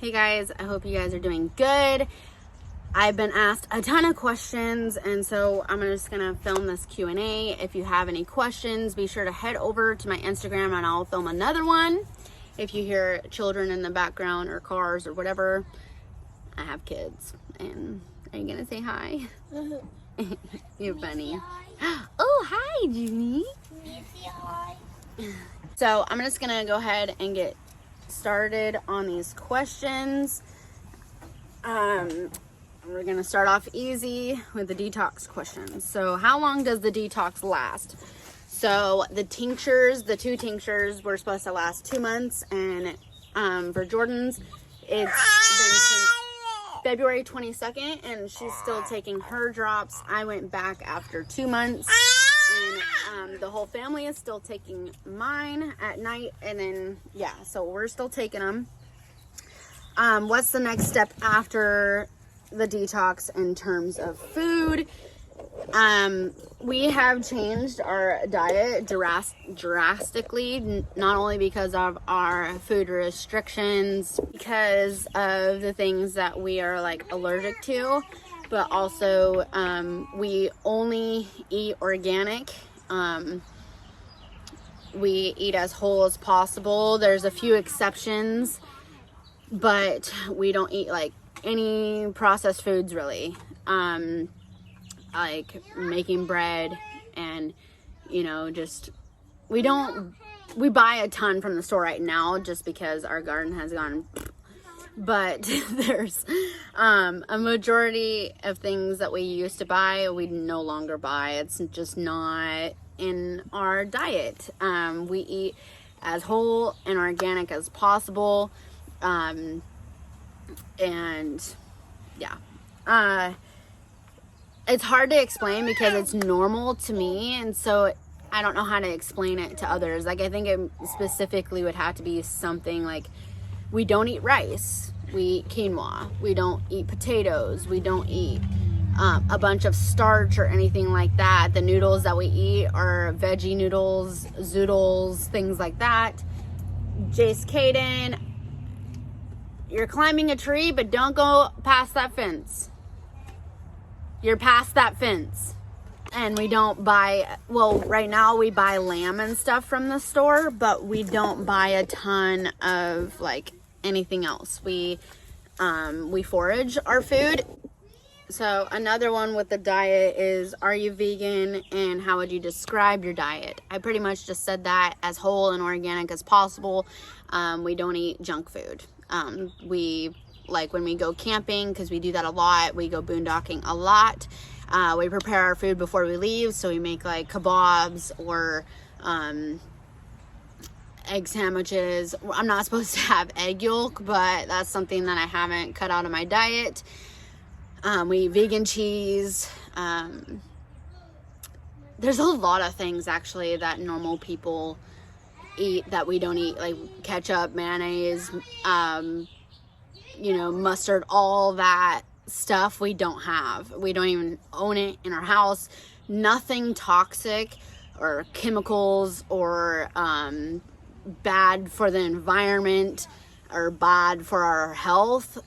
Hey guys, I hope you guys are doing good. I've been asked a ton of questions, and so I'm just gonna film this Q&A. If you have any questions, be sure to head over to my Instagram and I'll film another one. If you hear children in the background or cars or whatever, I have kids. And are you gonna say hi? You're funny. Oh, hi, Junie. Hi. So I'm just gonna go ahead and get started on these questions. We're gonna start off easy with the detox questions. So how long does the detox last? So the tinctures, the 2 tinctures were supposed to last 2 months, and for Jordyns, it's been since February 22nd, and she's still taking her drops. I went back after 2 months, and the whole family is still taking mine at night, and then yeah, so we're still taking them. What's the next step after the detox in terms of food? We have changed our diet drastically, not only because of our food restrictions, because of the things that we are like allergic to, but also we only eat organic. We eat as whole as possible. There's a few exceptions, but we don't eat like any processed foods really. Like making bread, and just we buy a ton from the store right now just because our garden has gone, but there's a majority of things that we used to buy we no longer buy. It's just not in our diet. We eat as whole and organic as possible, and yeah. It's hard to explain because it's normal to me, and so I don't know how to explain it to others. Like, I think it specifically would have to be something like, we don't eat rice, we eat quinoa, we don't eat potatoes, we don't eat a bunch of starch or anything like that. The noodles that we eat are veggie noodles, zoodles, things like that. Jace Caden, you're climbing a tree, but don't go past that fence. You're past that fence. And we don't buy, well, right now we buy lamb and stuff from the store, but we don't buy a ton of like anything else. We forage our food. So another one with the diet is, are you vegan, and how would you describe your diet? I pretty much just said that, as whole and organic as possible. We don't eat junk food. We, like when we go camping, because we do that a lot, we go boondocking a lot, we prepare our food before we leave. So we make like kebabs or egg sandwiches. I'm not supposed to have egg yolk, but that's something that I haven't cut out of my diet. We eat vegan cheese. There's a lot of things actually that normal people eat that we don't eat, like ketchup, mayonnaise, mustard, all that stuff we don't have. We don't even own it in our house. Nothing toxic or chemicals or bad for the environment or bad for our health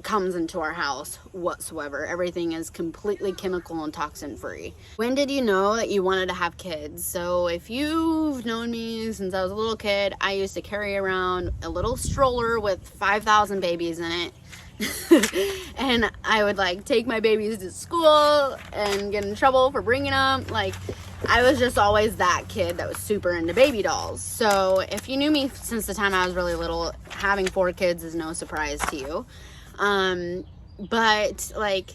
comes into our house whatsoever. Everything is completely chemical and toxin free. When did you know that you wanted to have kids? So if you've known me since I was a little kid, I used to carry around a little stroller with 5,000 babies in it. And I would like take my babies to school and get in trouble for bringing them. Like, I was just always that kid that was super into baby dolls. So if you knew me since the time I was really little, having 4 kids is no surprise to you. But like,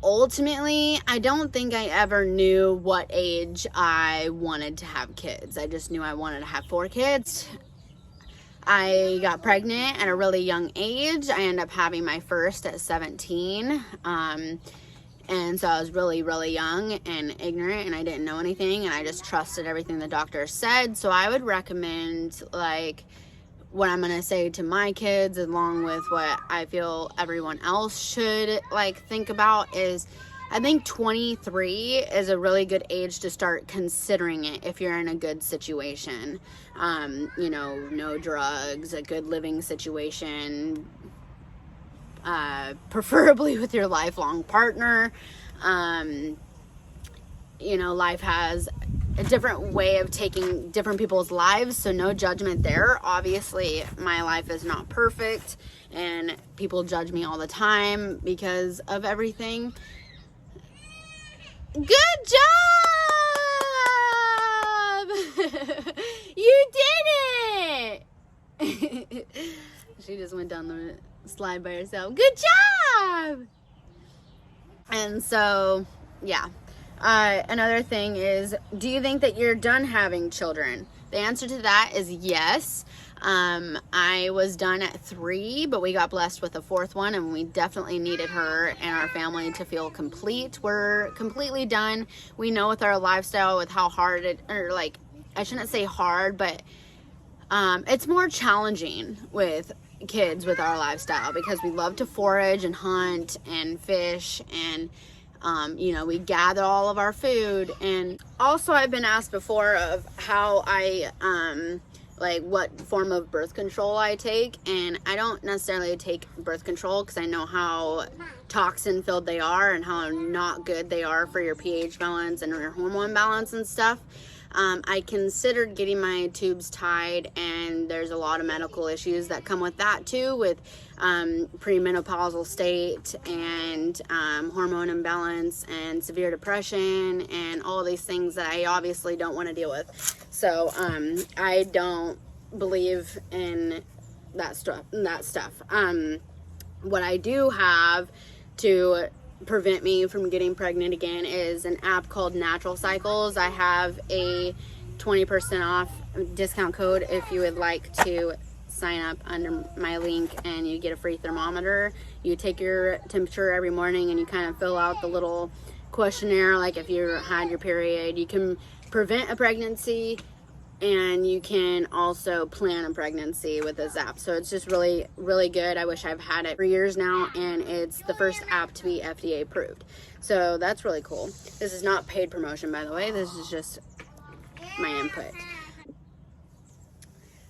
ultimately, I don't think I ever knew what age I wanted to have kids. I just knew I wanted to have 4 kids. I got pregnant at a really young age. I ended up having my first at 17. And so I was really, really young and ignorant, and I didn't know anything, and I just trusted everything the doctor said. So I would recommend, like, what I'm going to say to my kids, along with what I feel everyone else should, like, think about, is I think 23 is a really good age to start considering it if you're in a good situation. No drugs, a good living situation, preferably with your lifelong partner. You know, life has a different way of taking different people's lives, so no judgment there. Obviously, my life is not perfect, and people judge me all the time because of everything. Good job! You did it! She just went down the slide by herself. Good job! And so, yeah. Another thing is, do you think that you're done having children? The answer to that is yes. I was done at 3, but we got blessed with a 4th one, and we definitely needed her and our family to feel complete. We're completely done. We know with our lifestyle, with how hard it, or like, I shouldn't say hard, but it's more challenging with kids with our lifestyle, because we love to forage and hunt and fish, and you know, we gather all of our food. And also, I've been asked before of how I like what form of birth control I take, and I don't necessarily take birth control because I know how toxin filled they are and how not good they are for your pH balance and your hormone balance and stuff. I considered getting my tubes tied, and there's a lot of medical issues that come with that too, with premenopausal state and hormone imbalance and severe depression and all these things that I obviously don't want to deal with. So I don't believe in that stuff. What I do have to prevent me from getting pregnant again is an app called Natural Cycles. I have a 20% off discount code if you would like to sign up under my link, and you get a free thermometer. You take your temperature every morning and you kind of fill out the little questionnaire, like if you had your period. You can prevent a pregnancy, and you can also plan a pregnancy with this app. So it's just really, really good. I wish I've had it for years now, and it's the first app to be FDA approved. So that's really cool. This is not paid promotion, by the way. This is just my input.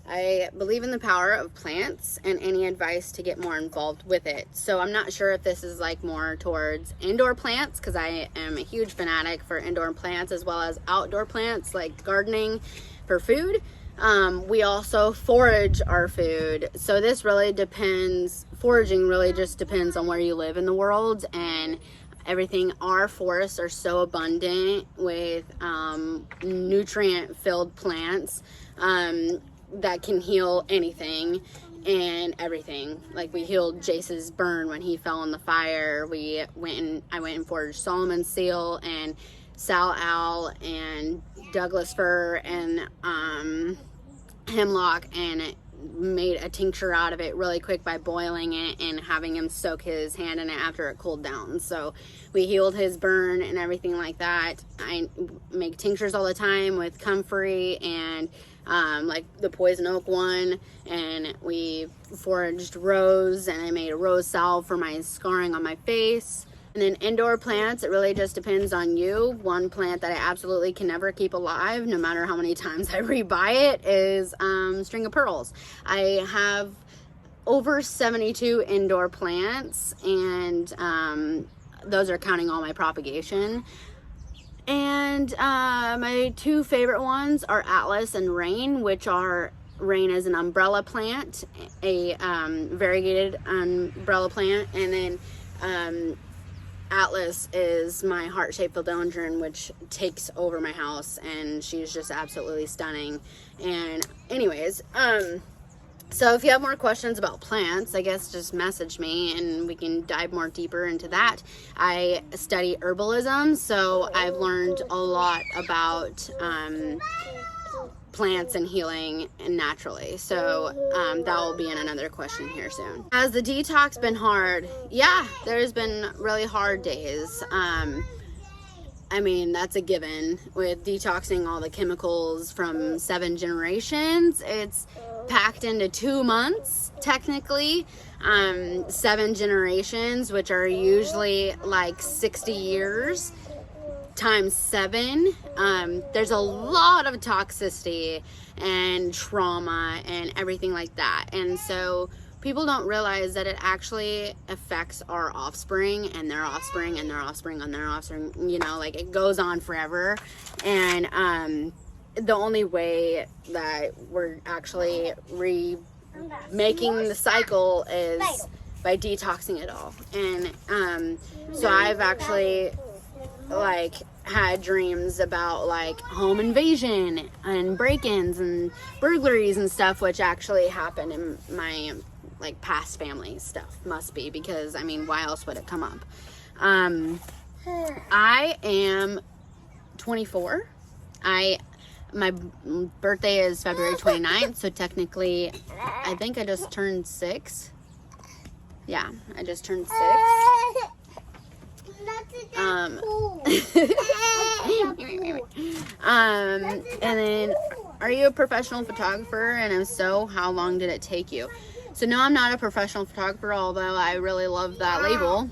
I believe in the power of plants and any advice to get more involved with it. So I'm not sure if this is like more towards indoor plants, because I am a huge fanatic for indoor plants as well as outdoor plants like gardening for food. We also forage our food. So this really depends, foraging really just depends on where you live in the world and everything. Our forests are so abundant with nutrient filled plants that can heal anything and everything. Like, we healed Jace's burn when he fell in the fire. I went and foraged Solomon's seal and Sal Al and Douglas fir and hemlock, and made a tincture out of it really quick by boiling it and having him soak his hand in it after it cooled down. So we healed his burn and everything like that. I make tinctures all the time with comfrey and like the poison oak one, and we foraged rose, and I made a rose salve for my scarring on my face. And then indoor plants, it really just depends on you. One plant that I absolutely can never keep alive, no matter how many times I rebuy it, is string of pearls. I have over 72 indoor plants, and those are counting all my propagation. And my 2 favorite ones are Atlas and Rain, which are, Rain is an umbrella plant, a variegated umbrella plant, and then Atlas is my heart-shaped philodendron, which takes over my house, and she's just absolutely stunning. And anyways, so if you have more questions about plants, I guess just message me and we can dive more deeper into that. I study herbalism, so I've learned a lot about plants and healing and naturally. So that will be in another question here soon. Has the detox been hard? Yeah, there's been really hard days. I mean, that's a given with detoxing all the chemicals from 7 generations. It's packed into 2 months, technically. 7 generations, which are usually like 60 years times 7. There's a lot of toxicity and trauma and everything like that. And so people don't realize that it actually affects our offspring and their offspring and their offspring and their offspring, you know, like it goes on forever. And the only way that we're actually making the cycle is by detoxing it all. And so I've actually like had dreams about like home invasion and break-ins and burglaries and stuff, which actually happened in my like past family stuff. Must be, because I mean, why else would it come up? I am 24. My birthday is February 29th, so technically I think I just turned 6. Yeah, I just turned 6. And then, are you a professional photographer? And if so, how long did it take you? So no, I'm not a professional photographer, although I really love that label.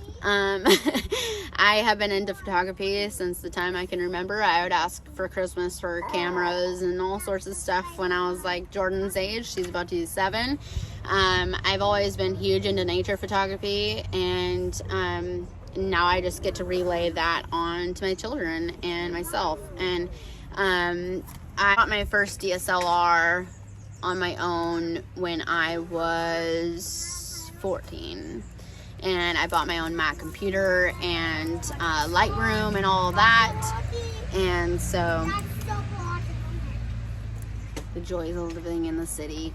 I have been into photography since the time I can remember. I would ask for Christmas for cameras and all sorts of stuff when I was like Jordan's age. She's about to be 7. I've always been huge into nature photography, and now I just get to relay that on to my children and myself. And I got my first DSLR on my own when I was 14. And I bought my own Mac computer and Lightroom and all that. And so, the joys of living in the city.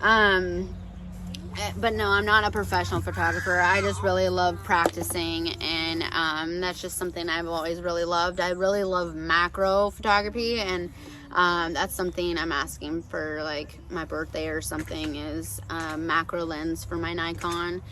But no, I'm not a professional photographer. I just really love practicing, and that's just something I've always really loved. I really love macro photography, and that's something I'm asking for like my birthday or something, is a macro lens for my Nikon,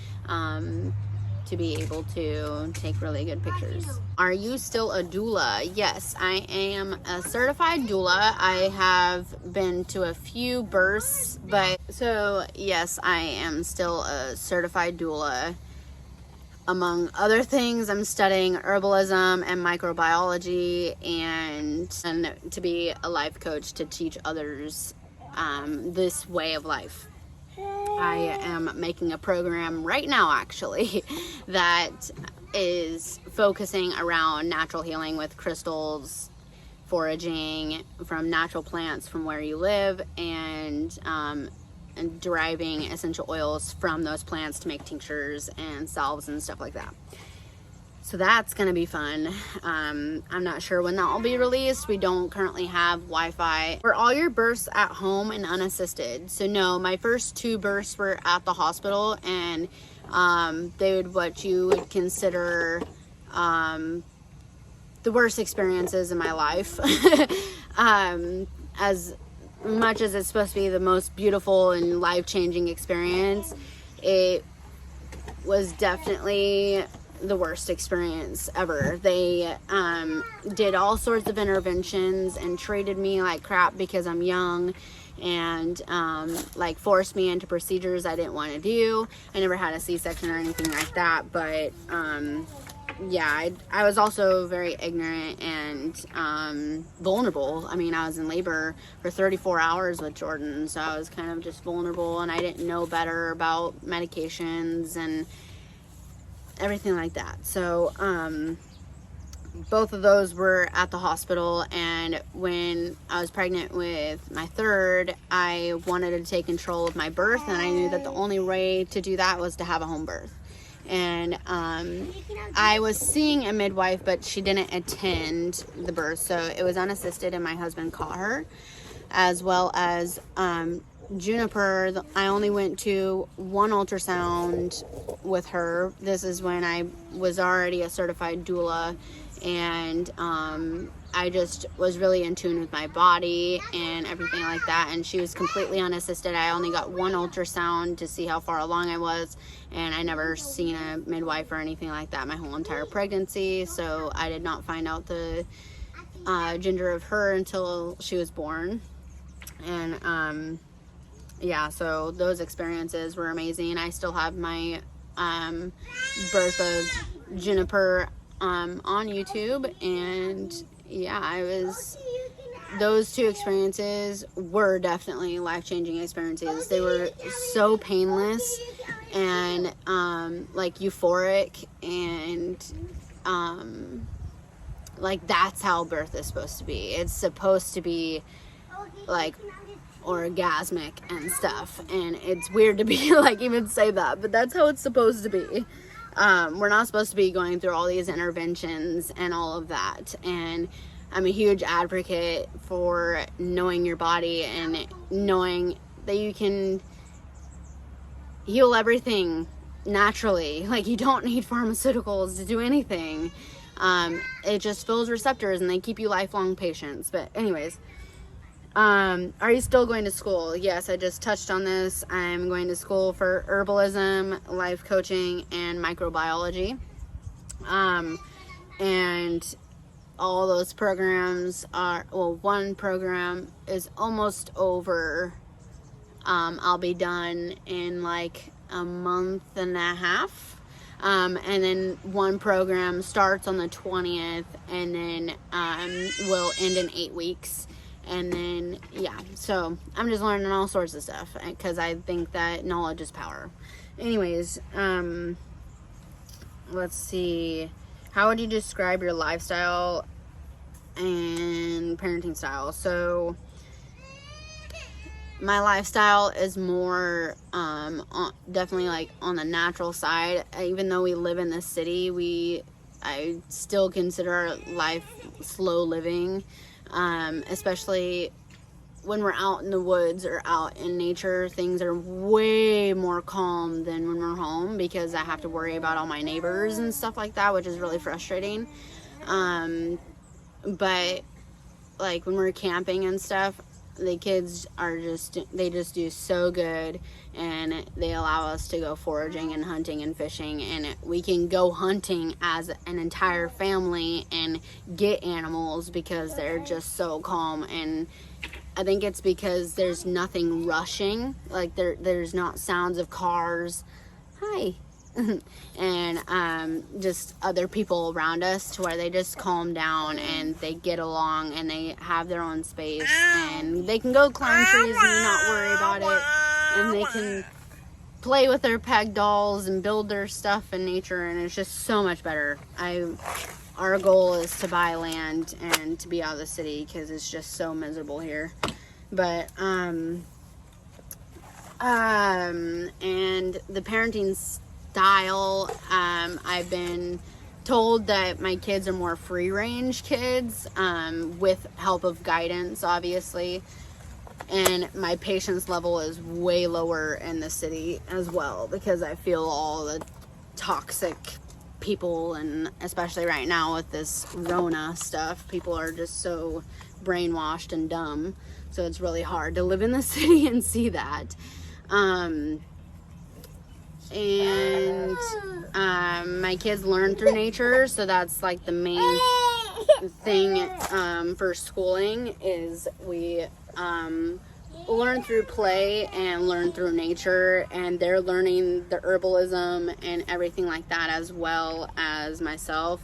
to be able to take really good pictures. Are you still a doula? Yes, I am a certified doula. I have been to a few births, but so yes, I am still a certified doula. Among other things, I'm studying herbalism and microbiology, and to be a life coach to teach others this way of life. I am making a program right now, actually, that is focusing around natural healing with crystals, foraging from natural plants from where you live, and deriving essential oils from those plants to make tinctures and salves and stuff like that. So that's gonna be fun. I'm not sure when that will be released. We don't currently have Wi-Fi. Were all your births at home and unassisted? So no, my first 2 births were at the hospital, and they would, what you would consider the worst experiences in my life. As much as it's supposed to be the most beautiful and life-changing experience, it was definitely the worst experience ever. They did all sorts of interventions and treated me like crap because I'm young, and like forced me into procedures I didn't want to do. I never had a C-section or anything like that, but yeah, I was also very ignorant and vulnerable. I mean, I was in labor for 34 hours with Jordan, so I was kind of just vulnerable, and I didn't know better about medications and everything like that. So both of those were at the hospital, and when I was pregnant with my 3rd, I wanted to take control of my birth, and I knew that the only way to do that was to have a home birth. And I was seeing a midwife, but she didn't attend the birth, so it was unassisted, and my husband caught her, as well as Juniper. I only went to 1 ultrasound with her. This is when I was already a certified doula, and I just was really in tune with my body and everything like that, and she was completely unassisted. I only got 1 ultrasound to see how far along I was, and I never seen a midwife or anything like that my whole entire pregnancy, so I did not find out the gender of her until she was born. And yeah, so those experiences were amazing. I still have my birth of Juniper on YouTube, and yeah, I was those two experiences were definitely life-changing experiences. They were so painless and like euphoric, and like that's how birth is supposed to be. It's supposed to be like orgasmic and stuff, and it's weird to be like even say that, but that's how it's supposed to be. We're not supposed to be going through all these interventions and all of that. And I'm a huge advocate for knowing your body and knowing that you can heal everything naturally. Like, you don't need pharmaceuticals to do anything. It just fills receptors and they keep you lifelong patients. But anyways, are you still going to school? Yes, I just touched on this. I'm going to school for herbalism, life coaching, and microbiology. And all those programs are, well, one program is almost over. I'll be done in like a month and a half. And then one program starts on the 20th and then will end in 8 weeks. And then, yeah, so I'm just learning all sorts of stuff because I think that knowledge is power. Anyways, let's see. How would you describe your lifestyle and parenting style? So my lifestyle is more definitely like on the natural side. Even though we live in the city, I still consider our life slow living, especially when we're out in the woods or out in nature. Things are way more calm than when we're home because I have to worry about all my neighbors and stuff like that, which is really frustrating. But like when we're camping and stuff, the kids they just do so good, and they allow us to go foraging and hunting and fishing, and we can go hunting as an entire family and get animals because they're just so calm. And I think it's because there's nothing rushing, like there's not sounds of cars, hi, and just other people around us, to where they just calm down and they get along and they have their own space and they can go climb trees and not worry about it, and they can play with their peg dolls and build their stuff in nature, and it's just so much better. Our goal is to buy land and to be out of the city because it's just so miserable here. But and the parenting style, I've been told that my kids are more free range kids, with help of guidance, obviously, and my patience level is way lower in the city as well because I feel all the toxic people, and especially right now with this Rona stuff, people are just so brainwashed and dumb, so it's really hard to live in the city and see that. And my kids learn through nature, so that's like the main thing for schooling is we learn through play and learn through nature, and they're learning the herbalism and everything like that as well as myself.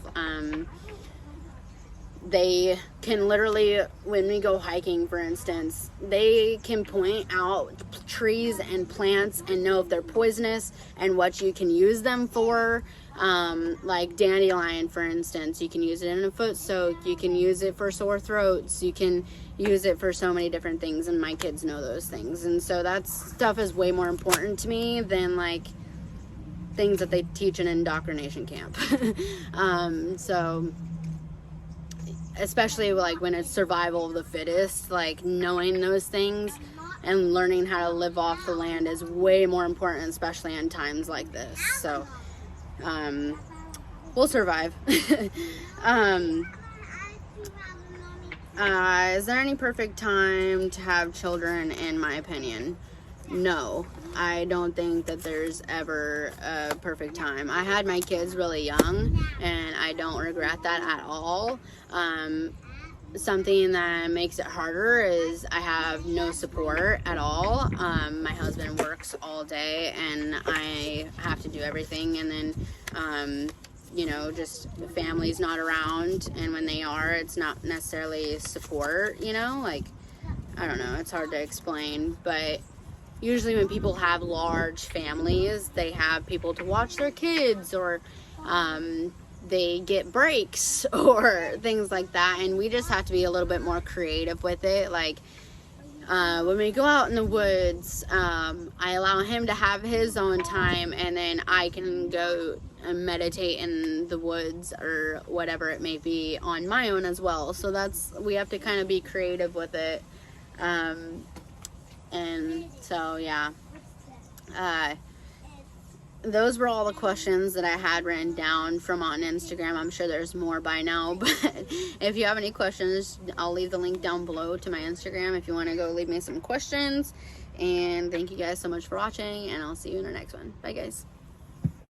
They can literally, when we go hiking, for instance, they can point out trees and plants and know if they're poisonous and what you can use them for. Like dandelion, for instance, you can use it in a foot soak, you can use it for sore throats, you can use it for so many different things, and my kids know those things. And so that stuff is way more important to me than like things that they teach in indoctrination camp. So especially like when it's survival of the fittest, like knowing those things and learning how to live off the land is way more important, especially in times like this. So we'll survive. Is there any perfect time to have children? In my opinion, no. I don't think that there's ever a perfect time. I had my kids really young, and I don't regret that at all. Something that makes it harder is I have no support at all. My husband works all day, and I have to do everything. And then you know, just the family's not around, and when they are, it's not necessarily support, you know, like, I don't know, it's hard to explain, but usually when people have large families, they have people to watch their kids, or they get breaks or things like that, and we just have to be a little bit more creative with it. Like, when we go out in the woods, I allow him to have his own time, and then I can go and meditate in the woods or whatever it may be on my own as well. So we have to kind of be creative with it. And so, yeah, those were all the questions that I had written down from on Instagram. I'm sure there's more by now, but if you have any questions, I'll leave the link down below to my Instagram if you want to go leave me some questions. And thank you guys so much for watching, and I'll see you in the next one. Bye, guys.